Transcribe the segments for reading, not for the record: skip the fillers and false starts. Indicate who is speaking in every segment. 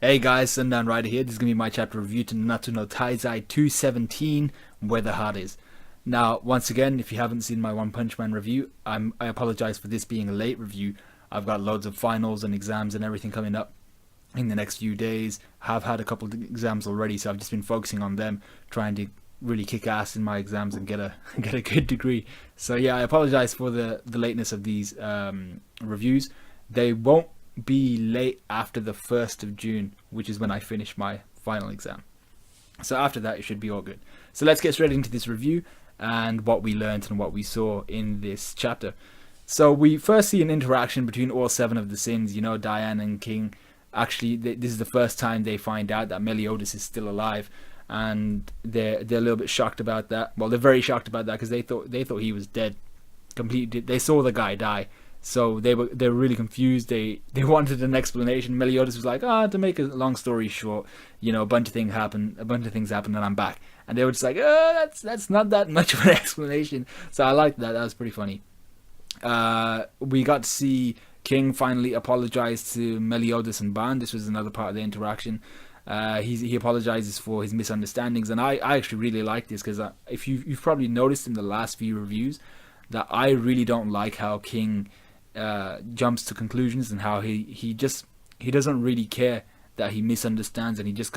Speaker 1: Hey guys, Sundown Rider here. This is going to be my chapter review to Nanatsu no Taizai 217, Where the Heart Is. Now, once again, if you haven't seen my One Punch Man review, I apologize for this being a late review. I've got loads of finals and exams and everything coming up in the next few days. I've had a couple of exams already, so I've just been focusing on them, trying to really kick ass in my exams and get a good degree. So yeah, I apologize for the lateness of these reviews. They won't be late after the 1st of June, which is when I finish my final exam. So after that, it should be all good. So let's get straight into this review and what we learned and what we saw in this chapter. So we first see an interaction between all 7 of the sins, Diane and King. Actually, this is the first time they find out that Meliodas is still alive, and they're a little bit shocked about that. Well, they're very shocked about that because they thought he was dead. Completely, they saw the guy die. So they were really confused. They wanted an explanation. Meliodas was like, to make a long story short, a bunch of things happened, and I'm back. And they were just like, that's not that much of an explanation. So I liked that. That was pretty funny. We got to see King finally apologize to Meliodas and Ban. This was another part of the interaction. He apologizes for his misunderstandings, and I actually really like this because if you've probably noticed in the last few reviews that I really don't like how King jumps to conclusions and how he doesn't really care that he misunderstands, and he just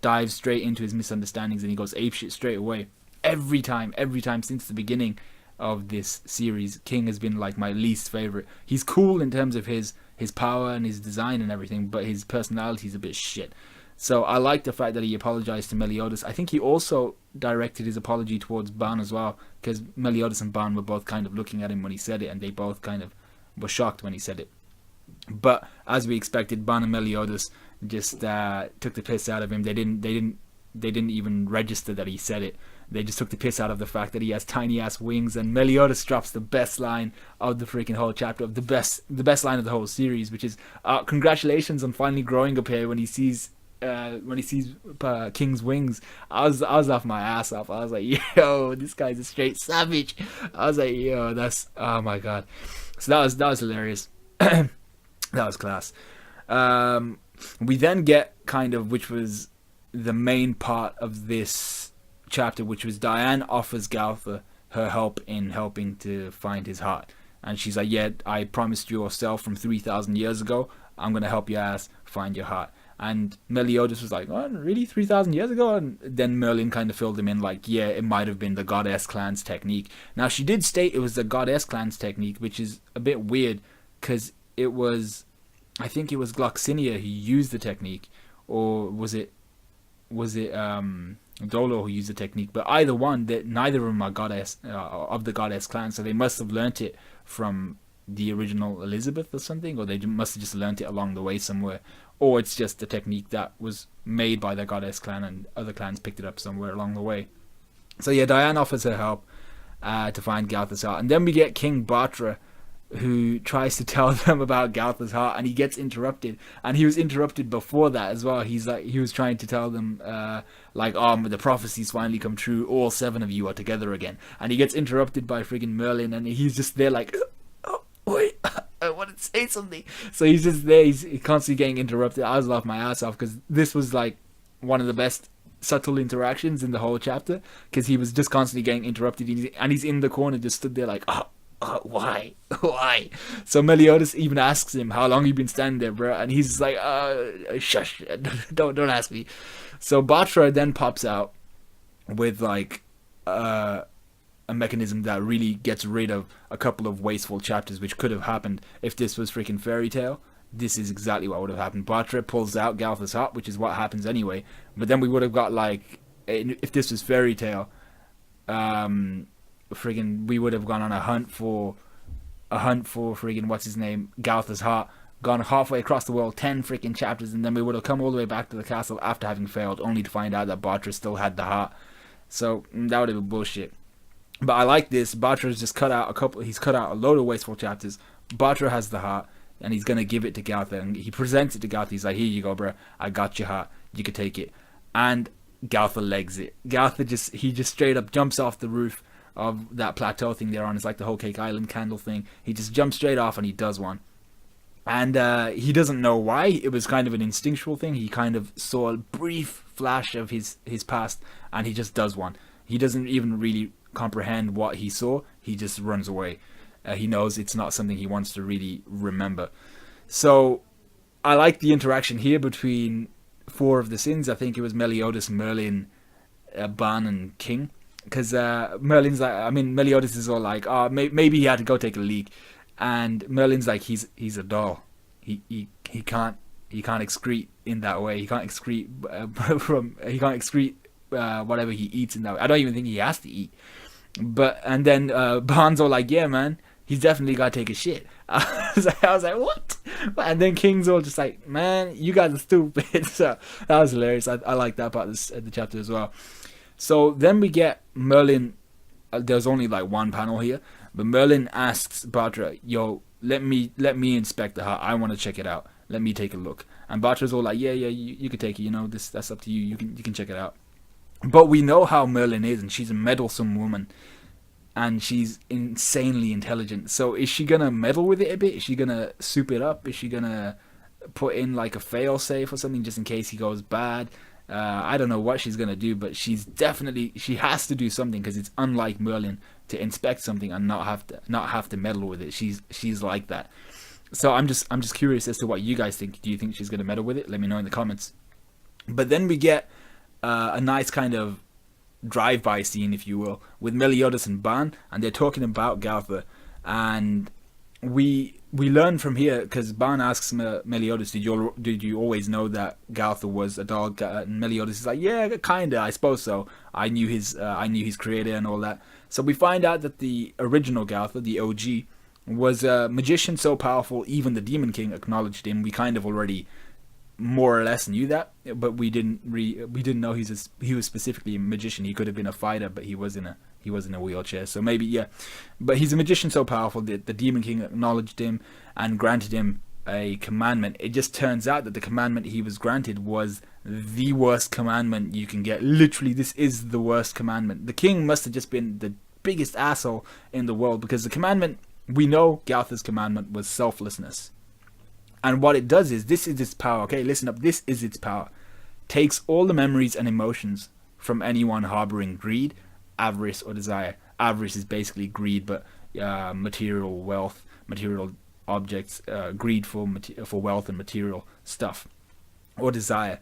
Speaker 1: dives straight into his misunderstandings and he goes apeshit straight away. Every time since the beginning of this series, King has been like my least favorite. He's cool in terms of his power and his design and everything, but his personality is a bit shit. So I like the fact that he apologized to Meliodas. I think he also directed his apology towards Ban as well, because Meliodas and Ban were both kind of looking at him when he said it, and they both kind of were shocked when he said it. But as we expected, Ban and Meliodas just took the piss out of him. They didn't even register that he said it. They just took the piss out of the fact that he has tiny ass wings. And Meliodas drops the best line of the freaking whole chapter, of the best line of the whole series, which is congratulations on finally growing up here. When he sees King's wings, I was off my ass off. I was like, yo, this guy's a straight savage. I was like, yo, that's, oh my god. So that was hilarious. That was class. We then get which was the main part of this chapter, which was Diane offers Gowther her help in helping to find his heart. And she's like, yeah, I promised you yourself from 3,000 years ago, I'm going to help your ass find your heart. And Meliodas was like, oh, really, 3,000 years ago? And then Merlin kind of filled him in like, yeah, it might have been the Goddess Clan's technique. Now, she did state it was the Goddess Clan's technique, which is a bit weird, because I think it was Gloxinia who used the technique, or was it Dolo who used the technique? But either one, that neither of them are goddess of the Goddess Clan, so they must have learnt it from the original Elizabeth or something, or they must have just learnt it along the way somewhere, or it's just a technique that was made by the Goddess Clan and other clans picked it up somewhere along the way. So yeah, Diane offers her help to find Gowther's heart, and then we get King Batra, who tries to tell them about Gowther's heart, and he gets interrupted, and he was interrupted before that as well. He was trying to tell them the prophecies finally come true, all 7 of you are together again, and he gets interrupted by friggin' Merlin, and he's just there like, oh wait, I want to say something. So he's just there, he's constantly getting interrupted. I was laughing my ass off because this was like one of the best subtle interactions in the whole chapter, because he was just constantly getting interrupted, and he's in the corner just stood there like, why? So Meliodas even asks him, how long you been standing there, bro? And he's like, shush, don't ask me. So Batra then pops out with like a mechanism that really gets rid of a couple of wasteful chapters, which could have happened if this was freaking fairy tale. This is exactly what would have happened. Batra pulls out Gowther's heart, which is what happens anyway. But then we would have got like, if this was fairy tale, we would have gone on a hunt for friggin' what's his name, Gowther's heart, gone halfway across the world, 10 freaking chapters, and then we would have come all the way back to the castle after having failed, only to find out that Batra still had the heart. So that would have been bullshit. But I like this. Batra's just he's cut out a load of wasteful chapters. Batra has the heart, and he's gonna give it to Gowther, and he presents it to Gowther. He's like, here you go, bro, I got your heart, you can take it. And Gowther legs it. Gowther just straight up jumps off the roof of that plateau thing they're on. It's like the Whole Cake Island candle thing. He just jumps straight off and he does one. And he doesn't know why. It was kind of an instinctual thing. He kind of saw a brief flash of his past, and he just does one. He doesn't even really comprehend what he saw. He just runs away. He knows it's not something he wants to really remember. So I like the interaction here between four of the sins. I think it was Meliodas, Merlin, Ban, and King. Because Merlin's like, I mean, Meliodas is all like, oh, maybe he had to go take a leak, and Merlin's like, he's a doll. He can't excrete in that way. He can't excrete whatever he eats in that way. I don't even think he has to eat. But and then Ban's all like, yeah, man, he's definitely got to take a shit. I was like, what? And then King's all just like, man, you guys are stupid. So that was hilarious. I like that part of the chapter as well. So then we get Merlin. There's only like one panel here, but Merlin asks Batra, yo, let me inspect the heart. I want to check it out. Let me take a look. And Batra's all like, yeah, you can take it. You know, that's up to you. You can check it out. But we know how Merlin is, and she's a meddlesome woman, and she's insanely intelligent. So is she gonna meddle with it a bit? Is she gonna soup it up? Is she gonna put in like a fail safe or something just in case he goes bad? I don't know what she's gonna do, but she has to do something, because it's unlike Merlin to inspect something and not have to meddle with it. She's like that. So I'm just curious as to what you guys think. Do you think she's gonna meddle with it? Let me know in the comments. But then we get a nice kind of drive-by scene, if you will, with Meliodas and Ban, and they're talking about Gowther, and we learn from here, because Ban asks Meliodas, did you always know that Gowther was a dog? And Meliodas is like, yeah, kinda, I suppose so. I knew his creator and all that. So we find out that the original Gowther, the OG, was a magician so powerful even the Demon King acknowledged him. We kind of already more or less knew that, but we didn't know he was specifically a magician. He could have been a fighter, but he was in a wheelchair. So maybe, yeah, but he's a magician so powerful that the Demon King acknowledged him and granted him a commandment. It just turns out that the commandment he was granted was the worst commandment you can get. Literally, this is the worst commandment. The king must have just been the biggest asshole in the world, because the commandment, we know Gowther's commandment was selflessness. And what it does is, this is its power. Okay, listen up. This is its power. Takes all the memories and emotions from anyone harboring greed, avarice, or desire. Avarice is basically greed, but material wealth, material objects, greed for wealth and material stuff, or desire.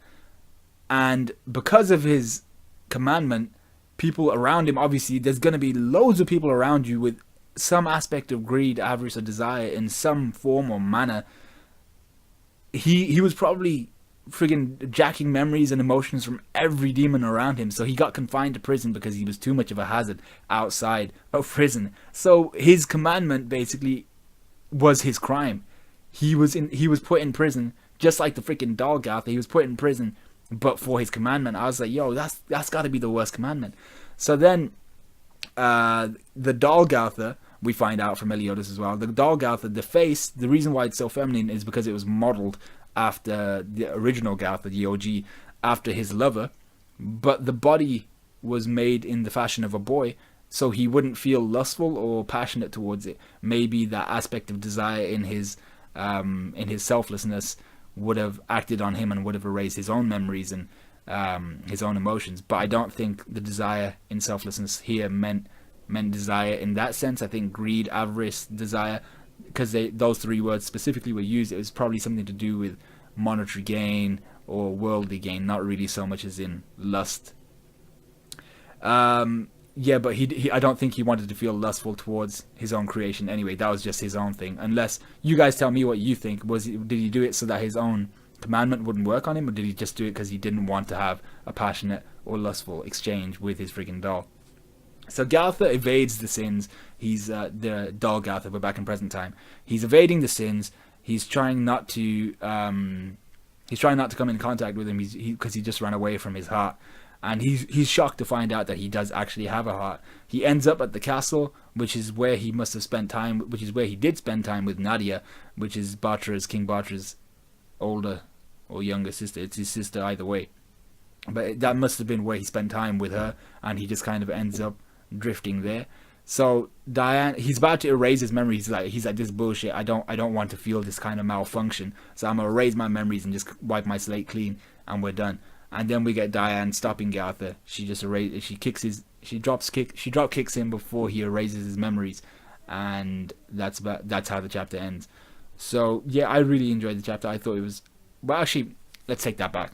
Speaker 1: And because of his commandment, people around him, obviously, there's going to be loads of people around you with some aspect of greed, avarice, or desire in some form or manner. He was probably friggin' jacking memories and emotions from every demon around him, so he got confined to prison because he was too much of a hazard outside of prison. So his commandment basically was his crime. He was put in prison just like the freaking dog Gowther. He was put in prison, but for his commandment. I was like, yo, that's got to be the worst commandment. So then the doll Gowther, we find out from Meliodas as well. The doll Gowther, the face, the reason why it's so feminine is because it was modeled after the original Gowther, the OG, after his lover, but the body was made in the fashion of a boy, so he wouldn't feel lustful or passionate towards it. Maybe that aspect of desire in his selflessness would have acted on him and would have erased his own memories and his own emotions. But I don't think the desire in selflessness here meant desire in that sense. I think greed, avarice, desire, because those three words specifically were used, it was probably something to do with monetary gain or worldly gain, not really so much as in lust. Yeah, but I don't think he wanted to feel lustful towards his own creation anyway. That was just his own thing. Unless you guys tell me what you think. Did he do it so that his own commandment wouldn't work on him, or did he just do it because he didn't want to have a passionate or lustful exchange with his freaking doll? So Gowther evades the sins. He's the doll Gowther, but back in present time. He's evading the sins. He's trying not to come in contact with him because he just ran away from his heart. And he's shocked to find out that he does actually have a heart. He ends up at the castle, which is where he must have spent time, which is where he did spend time with Nadia, which is King Batra's older or younger sister. It's his sister either way. But that must have been where he spent time with her, and he just kind of ends up drifting there. So Diane, he's about to erase his memories. He's like this bullshit. I don't want to feel this kind of malfunction. So I'm gonna erase my memories and just wipe my slate clean, and we're done. And then we get Diane stopping Gowther. She just erases. She drop kicks him before he erases his memories, and that's how the chapter ends. So yeah, I really enjoyed the chapter. I thought it was, well, actually, let's take that back.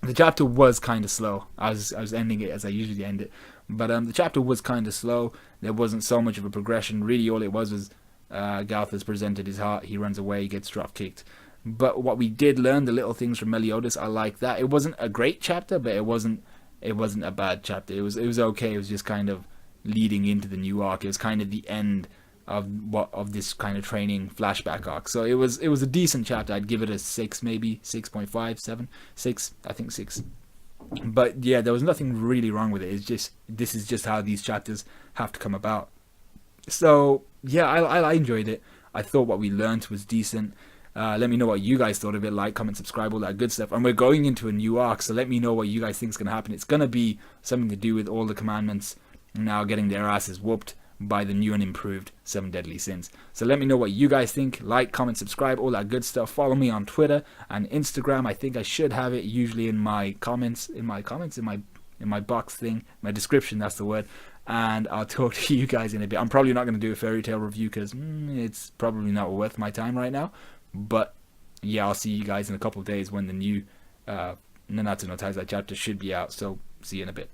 Speaker 1: The chapter was kind of slow. I was ending it as I usually end it, but the chapter was kind of slow. There wasn't so much of a progression. Really, all it was Gowther's presented his heart. He runs away. He gets drop kicked. But what we did learn, the little things from Meliodas, I like that. It wasn't a great chapter, but it wasn't a bad chapter. It was okay. It was just kind of leading into the new arc. It was kind of the end of this kind of training flashback arc. So it was a decent chapter. I'd give it a 6, maybe 6.5, 7, 6. I think 6. But yeah, there was nothing really wrong with it. It's just, this is just how these chapters have to come about. So yeah, I enjoyed it. I thought what we learned was decent. Let me know what you guys thought of it. Like, comment, subscribe, all that good stuff. And we're going into a new arc, so let me know what you guys think is going to happen. It's going to be something to do with all the commandments now getting their asses whooped by the new and improved 7 Deadly Sins. So let me know what you guys think. Like, comment, subscribe, all that good stuff. Follow me on Twitter and Instagram. I think I should have it usually in my comments, in my box thing, my description, that's the word. And I'll talk to you guys in a bit. I'm probably not going to do a fairy tale review because it's probably not worth my time right now. But yeah, I'll see you guys in a couple of days when the new Nanatsu no Taizai chapter should be out. So see you in a bit.